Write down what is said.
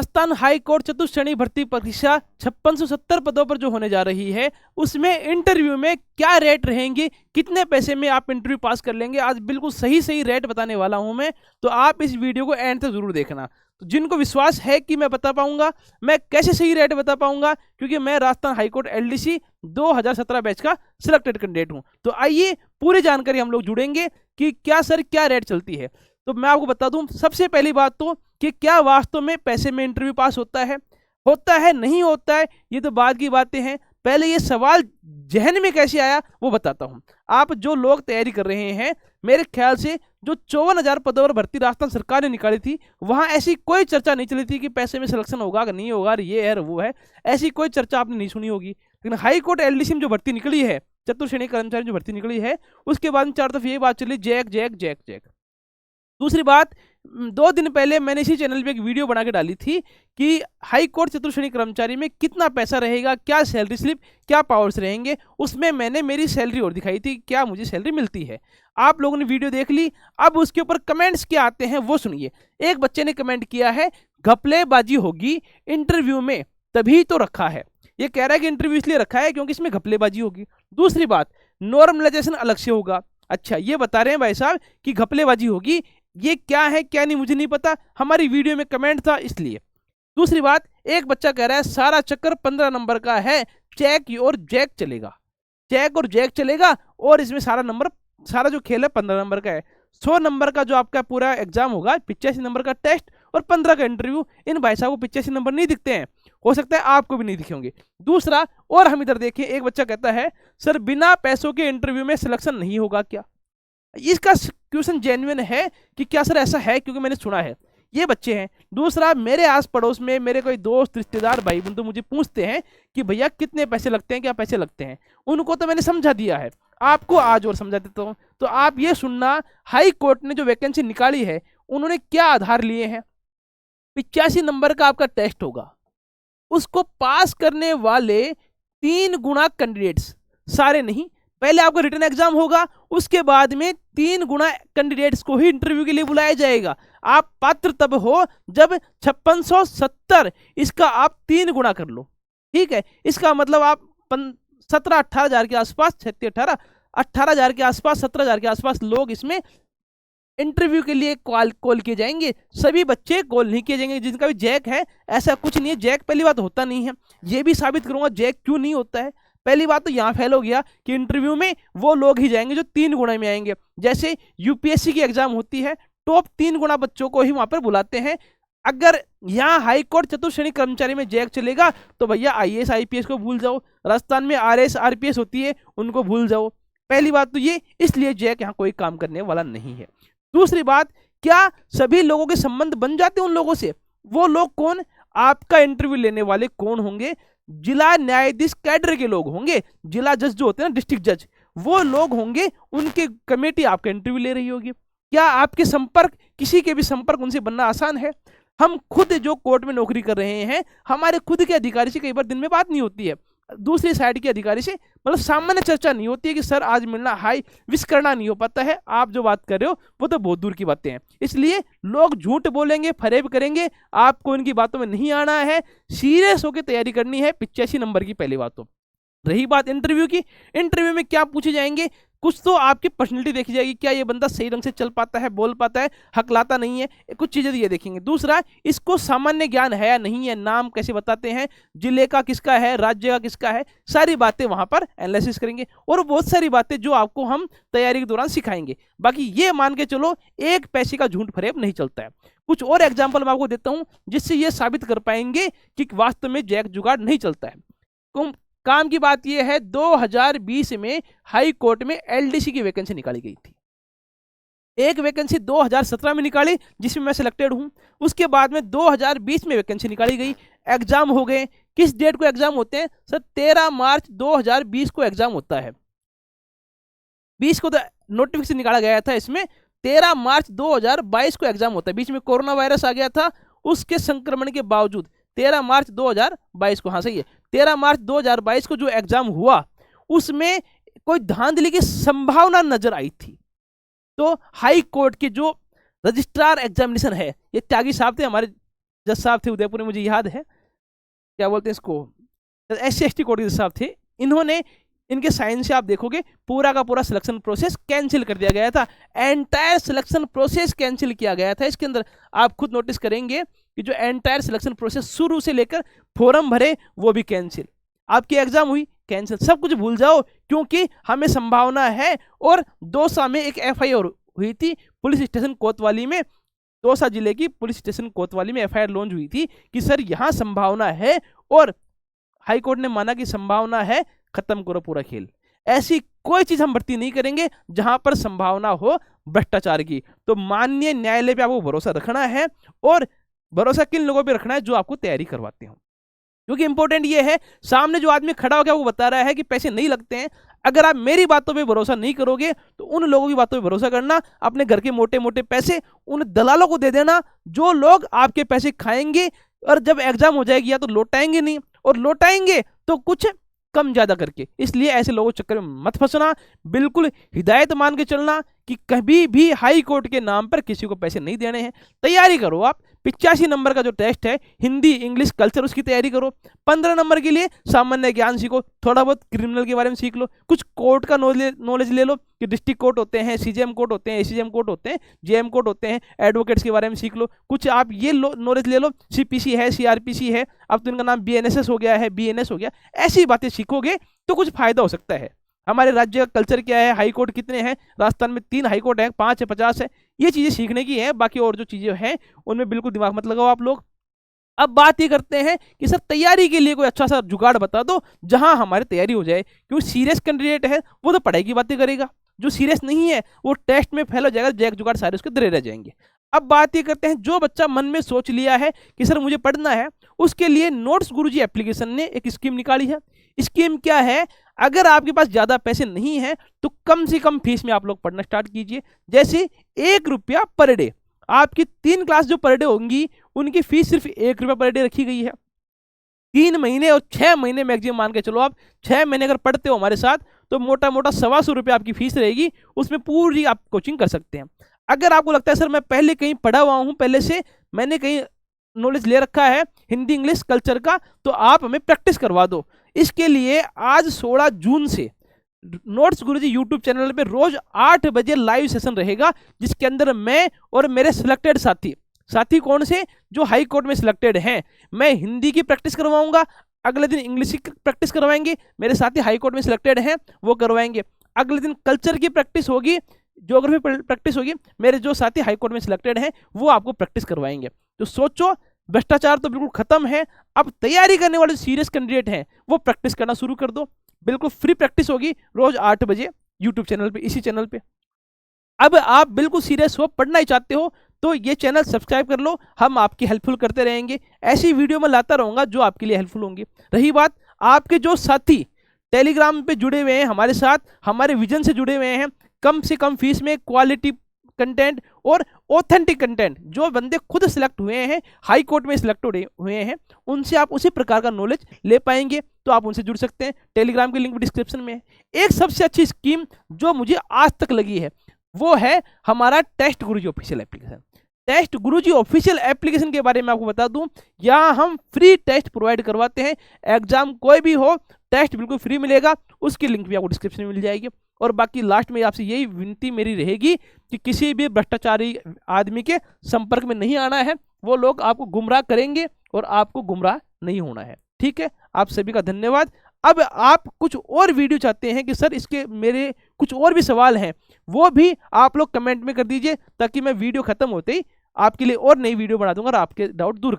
Rajasthan high court चतुश्रेणी भर्ती परीक्षा 5670 पदों पर जो होने जा रही है, उसमें इंटरव्यू में क्या रेट रहेंगे, कितने पैसे में आप इंटरव्यू पास कर लेंगे, आज बिल्कुल सही सही रेट बताने वाला हूं मैं। तो आप इस वीडियो को एंड तक जरूर देखना। तो जिनको विश्वास है कि मैं बता पाऊंगा, मैं कैसे सही रेट बता पाऊंगा, क्योंकि मैं राजस्थान हाईकोर्ट एलडीसी 2017 बैच का सिलेक्टेड कैंडिडेट हूं। तो आइए पूरी जानकारी हम लोग जुड़ेंगे कि क्या सर क्या रेट चलती है। तो मैं आपको बता दूं, सबसे पहली बात तो कि क्या वास्तव में पैसे में इंटरव्यू पास होता है नहीं होता है, ये तो बाद की बातें हैं। पहले ये सवाल जहन में कैसे आया वो बताता हूं। आप जो लोग तैयारी कर रहे हैं, मेरे ख्याल से जो 54,000 पदों पर भर्ती राजस्थान सरकार ने निकाली थी, वहां ऐसी कोई चर्चा नहीं चली थी कि पैसे में सिलेक्शन होगा कि नहीं होगा, ये है वो है, ऐसी कोई चर्चा आपने नहीं सुनी होगी। लेकिन हाई कोर्ट एलडीसी में जो भर्ती निकली है, चतुर्श्रेणी कर्मचारी जो भर्ती निकली है, उसके बाद चारों तरफ ये बात चली जैक जैक जैक जैक। दूसरी बात, 2 दिन पहले मैंने इसी चैनल पे एक वीडियो बना के डाली थी कि हाई कोर्ट चतुर्श्रेणी कर्मचारी में कितना पैसा रहेगा, क्या सैलरी स्लिप, क्या पावर्स रहेंगे। उसमें मैंने मेरी सैलरी और दिखाई थी, क्या मुझे सैलरी मिलती है। आप लोगों ने वीडियो देख ली, अब उसके ऊपर कमेंट्स क्या आते हैं वो सुनिए। एक बच्चे ने कमेंट किया है, घपलेबाजी होगी इंटरव्यू में तभी तो रखा है। ये कह रहा है कि इंटरव्यू इसलिए रखा है क्योंकि इसमें घपलेबाजी होगी। दूसरी बात, नॉर्मलाइजेशन अलग से होगा। अच्छा, ये बता रहे हैं भाई साहब कि घपलेबाजी होगी, ये क्या है क्या नहीं मुझे नहीं पता, हमारी वीडियो में कमेंट था इसलिए। दूसरी बात, एक बच्चा कह रहा है सारा चक्कर 15 नंबर का है, चेक और जैक चलेगा, चेक और जैक चलेगा, और इसमें सारा जो खेल है 15 नंबर का है। 100 नंबर का जो आपका पूरा एग्जाम होगा, 85 नंबर का टेस्ट और 15 का इंटरव्यू। इन भाई साहब को 85 नंबर नहीं दिखते हैं, हो सकता है आपको भी नहीं दिखे होंगे। दूसरा, और हम इधर देखें, एक बच्चा कहता है सर बिना पैसों के इंटरव्यू में सिलेक्शन नहीं होगा क्या। इसका क्वेश्चन जेन्युइन है कि क्या सर ऐसा है, क्योंकि मैंने सुना है, ये बच्चे हैं। दूसरा, मेरे आस पड़ोस में मेरे कोई दोस्त रिश्तेदार भाई बंधु मुझे पूछते हैं कि भैया कितने पैसे लगते हैं, क्या पैसे लगते हैं। उनको तो मैंने समझा दिया है, आपको आज और समझा देता हूं। तो आप ये सुनना, हाई कोर्ट ने जो वैकेंसी निकाली है, उन्होंने क्या आधार लिए हैं। 85 नंबर का आपका टेस्ट होगा, उसको पास करने वाले 3 गुना कैंडिडेट्स, सारे नहीं, पहले आपका रिटन एग्जाम होगा, उसके बाद में 3 गुना कैंडिडेट्स को ही इंटरव्यू के लिए बुलाया जाएगा। आप पात्र तब हो जब 5670, इसका आप 3 गुना कर लो, ठीक है। इसका मतलब आप 17-18 हजार के आसपास, 18 हजार के आसपास, 17 हजार के आसपास लोग इसमें इंटरव्यू के लिए कॉल किए जाएंगे। सभी बच्चे कॉल नहीं किए जाएंगे जिनका भी जैक है, ऐसा कुछ नहीं है। जैक पहली बात होता नहीं है, ये भी साबित करूंगा जैक क्यों नहीं होता है। पहली बात तो यहां फैल हो गया कि इंटरव्यू में वो लोग ही जाएंगे जो 3 गुना में आएंगे। जैसे यूपीएससी की एग्जाम होती है, टॉप 3 गुना बच्चों को ही वहां पर बुलाते हैं। अगर यहाँ हाईकोर्ट चतुर्श्रेणी कर्मचारी में जैक चलेगा तो भैया आईएएस आईपीएस को भूल जाओ, राजस्थान में आरएस आरपीएस होती है, उनको भूल जाओ। पहली बात तो ये, इसलिए जैक यहाँ कोई काम करने वाला नहीं है। दूसरी बात, क्या सभी लोगों के संबंध बन जाते हैं उन लोगों से। वो लोग कौन, आपका इंटरव्यू लेने वाले कौन होंगे, जिला न्यायाधीश कैडर के लोग होंगे, जिला जज जो होते हैं ना, डिस्ट्रिक्ट जज, वो लोग होंगे, उनके कमेटी आपका इंटरव्यू ले रही होगी। क्या आपके संपर्क, किसी के भी संपर्क उनसे बनना आसान है। हम खुद जो कोर्ट में नौकरी कर रहे हैं, हमारे खुद के अधिकारी से कई बार दिन में बात नहीं होती है, दूसरी साइड के अधिकारी से मतलब सामान्य चर्चा नहीं होती है कि सर आज मिलना, हाई विश करना नहीं हो पाता है। आप जो बात कर रहे हो वो तो बहुत दूर की बातें हैं। इसलिए लोग झूठ बोलेंगे, फरेब करेंगे, आपको इनकी बातों में नहीं आना है, सीरियस होकर तैयारी करनी है 85 नंबर की। पहली बात तो रही बात इंटरव्यू की, इंटरव्यू में क्या पूछे जाएंगे, कुछ तो आपकी पर्सनैलिटी देखी जाएगी, क्या ये बंदा सही ढंग से चल पाता है, बोल पाता है, हकलाता नहीं है, कुछ चीजें ये देखेंगे। दूसरा, इसको सामान्य ज्ञान है या नहीं है, नाम कैसे बताते हैं, जिले का किसका है, राज्य का किसका है, सारी बातें वहां पर एनालिसिस करेंगे, और बहुत सारी बातें जो आपको हम तैयारी के दौरान सिखाएंगे। बाकी ये मान के चलो, एक पैसे का झूठ फरेब नहीं चलता है। कुछ और एग्जाम्पल मैं आपको देता हूं जिससे ये साबित कर पाएंगे कि वास्तव में जैक जुगाड़ नहीं चलता है। काम की बात यह है, 2020 में हाई कोर्ट में एलडीसी की वैकेंसी निकाली गई थी। एक वैकेंसी 2017 में निकाली जिसमें मैं सिलेक्टेड हूं, उसके बाद में 2020 में वैकेंसी निकाली गई, एग्जाम हो गए। किस डेट को एग्जाम होते हैं सर, 13 मार्च 2020 को एग्जाम होता है। 20 को तो नोटिफिकेशन निकाला गया था, इसमें 13 मार्च 2022 को एग्जाम होता है। बीच में कोरोना वायरस आ गया था, उसके संक्रमण के बावजूद 13 मार्च 2022 को, हाँ सही है, 13 मार्च 2022 को जो एग्जाम हुआ उसमें कोई धांधली की संभावना नजर आई थी। तो हाई कोर्ट के जो रजिस्ट्रार एग्जामिनेशन है, ये त्यागी साहब थे, हमारे जज साहब थे उदयपुर में, मुझे याद है, क्या बोलते हैं इसको, SC/ST कोड के जज साहब थे, इन्होंने, इनके साइन से आप देखोगे पूरा का पूरा सिलेक्शन प्रोसेस कैंसिल कर दिया गया था। एंटायर सिलेक्शन प्रोसेस कैंसिल किया गया था। इसके अंदर आप खुद नोटिस करेंगे कि जो एंटायर सिलेक्शन प्रोसेस शुरू से लेकर फॉर्म भरे वो भी कैंसिल, आपकी एग्जाम हुई कैंसिल, सब कुछ भूल जाओ, क्योंकि हमें संभावना है। और दौसा में एक FIR हुई थी पुलिस स्टेशन कोतवाली में, दौसा जिले की पुलिस स्टेशन कोतवाली में FIR लॉन्च हुई थी कि सर यहाँ संभावना है, और हाईकोर्ट ने माना कि संभावना है, खत्म करो पूरा खेल। ऐसी कोई चीज हम भर्ती नहीं करेंगे जहां पर संभावना हो भ्रष्टाचार की। तो माननीय न्यायालय पे आपको भरोसा रखना है, और भरोसा किन लोगों पे रखना है, जो आपको तैयारी करवाते हो। क्योंकि इंपॉर्टेंट ये है, सामने जो आदमी खड़ा होकर आपको बता रहा है कि पैसे नहीं लगते हैं, अगर आप मेरी बातों पे भरोसा नहीं करोगे तो उन लोगों की बातों पे भरोसा करना, अपने घर के मोटे मोटे पैसे उन दलालों को दे देना, जो लोग आपके पैसे खाएंगे, और जब एग्जाम हो जाएगी या तो लौटाएंगे नहीं, और लौटाएंगे तो कुछ कम ज्यादा करके। इसलिए ऐसे लोगों के चक्कर में मत फंसना, बिल्कुल हिदायत मान के चलना कि कभी भी हाई कोर्ट के नाम पर किसी को पैसे नहीं देने हैं। तैयारी करो आप, 85 नंबर का जो टेस्ट है हिंदी इंग्लिश कल्चर, उसकी तैयारी करो। 15 नंबर के लिए सामान्य ज्ञान सीखो, थोड़ा बहुत क्रिमिनल के बारे में सीख लो, कुछ कोर्ट का नॉलेज ले लो कि डिस्ट्रिक्ट कोर्ट होते हैं, CJM कोर्ट होते हैं, ACJM कोर्ट होते हैं, JM कोर्ट होते हैं, एडवोकेट्स के बारे में सीख लो, कुछ आप ये नॉलेज ले लो, CPC है, CRPC है, अब तो इनका नाम BNSS हो गया है, BNS हो गया। ऐसी बातें सीखोगे तो कुछ फायदा हो सकता है। हमारे राज्य का कल्चर क्या है, हाई कोर्ट कितने हैं, राजस्थान में 3 हाई कोर्ट है, 5 है, 50 है, ये चीजें सीखने की है। बाकी और जो चीजें हैं उनमें बिल्कुल दिमाग मत लगाओ आप लोग। अब बात ये करते हैं कि सर तैयारी के लिए कोई अच्छा सा जुगाड़ बता दो जहां हमारी तैयारी हो जाए, क्योंकि सीरियस कैंडिडेट है वो तो पढ़ाई की बातें करेगा, जो सीरियस नहीं है वो टेस्ट में फेल हो जाएगा, जैक जुगाड़ सारे उसके दरे रह जाएंगे। अब बात ये करते हैं, जो बच्चा मन में सोच लिया है कि सर मुझे पढ़ना है, उसके लिए नोट्स गुरुजी एप्लीकेशन ने एक स्कीम निकाली है। स्कीम क्या है, अगर आपके पास ज्यादा पैसे नहीं है तो कम से कम फीस में आप लोग पढ़ना स्टार्ट कीजिए। जैसे 1 रुपया पर डे, आपकी 3 क्लास जो पर डे होंगी उनकी फीस सिर्फ 1 रुपया पर डे रखी गई है। 3 महीने और 6 महीने मैक्सिमम मान के चलो, आप 6 महीने अगर पढ़ते हो हमारे साथ तो मोटा मोटा 125 रुपये आपकी फीस रहेगी, उसमें पूरी आप कोचिंग कर सकते हैं। अगर आपको लगता है सर मैं पहले कहीं पढ़ा हुआ हूं, पहले से मैंने कहीं नॉलेज ले रखा है हिंदी इंग्लिश कल्चर का, तो आप हमें प्रैक्टिस करवा दो। इसके लिए आज 16 जून से नोट्स गुरुजी यूट्यूब चैनल पे रोज 8 बजे लाइव सेशन रहेगा, जिसके अंदर मैं और मेरे सिलेक्टेड साथी कौन से, जो हाई कोर्ट में सिलेक्टेड हैं, मैं हिंदी की प्रैक्टिस करवाऊंगा, अगले दिन इंग्लिश की प्रैक्टिस करवाएंगे, मेरे साथी हाई कोर्ट में सिलेक्टेड हैं वो करवाएंगे, अगले दिन कल्चर की प्रैक्टिस होगी, ज्योग्राफी प्रैक्टिस होगी, मेरे जो साथी हाई कोर्ट में सिलेक्टेड हैं वो आपको प्रैक्टिस करवाएंगे। तो सोचो, भ्रष्टाचार तो बिल्कुल खत्म है। अब तैयारी करने वाले सीरियस कैंडिडेट हैं वो प्रैक्टिस करना शुरू कर दो, बिल्कुल फ्री प्रैक्टिस होगी रोज 8 बजे यूट्यूब चैनल पे, इसी चैनल पे। अब आप बिल्कुल सीरियस हो, पढ़ना ही चाहते हो तो ये चैनल सब्सक्राइब कर लो, हम आपकी हेल्पफुल करते रहेंगे, ऐसी वीडियो में लाता रहूंगा जो आपके लिए हेल्पफुल होंगी। रही बात आपके जो साथी टेलीग्राम पे जुड़े हुए हैं हमारे साथ, हमारे विजन से जुड़े हुए हैं, कम से कम फीस में क्वालिटी कंटेंट और ऑथेंटिक कंटेंट, जो बंदे खुद सिलेक्ट हुए हैं, हाई कोर्ट में सिलेक्ट हुए हैं, उनसे आप उसी प्रकार का नॉलेज ले पाएंगे, तो आप उनसे जुड़ सकते हैं। टेलीग्राम की लिंक डिस्क्रिप्शन में है। एक सबसे अच्छी स्कीम जो मुझे आज तक लगी है वो है हमारा टेस्ट गुरुजी ऑफिशियल एप्लीकेशन। टेस्ट गुरुजी ऑफिशियल एप्लीकेशन के बारे में आपको बता दूं, यहाँ हम फ्री टेस्ट प्रोवाइड करवाते हैं। एग्जाम कोई भी हो, टेस्ट बिल्कुल फ्री मिलेगा, उसकी लिंक भी आपको डिस्क्रिप्शन में मिल जाएगी। और बाकी लास्ट में आपसे यही विनती मेरी रहेगी कि किसी भी भ्रष्टाचारी आदमी के संपर्क में नहीं आना है, वो लोग आपको गुमराह करेंगे और आपको गुमराह नहीं होना है। ठीक है, आप सभी का धन्यवाद। अब आप कुछ और वीडियो चाहते हैं कि सर इसके मेरे कुछ और भी सवाल हैं, वो भी आप लोग कमेंट में कर दीजिए, ताकि मैं वीडियो खत्म होते ही आपके लिए और नई वीडियो बना दूंगा और आपके डाउट दूर करूंगा।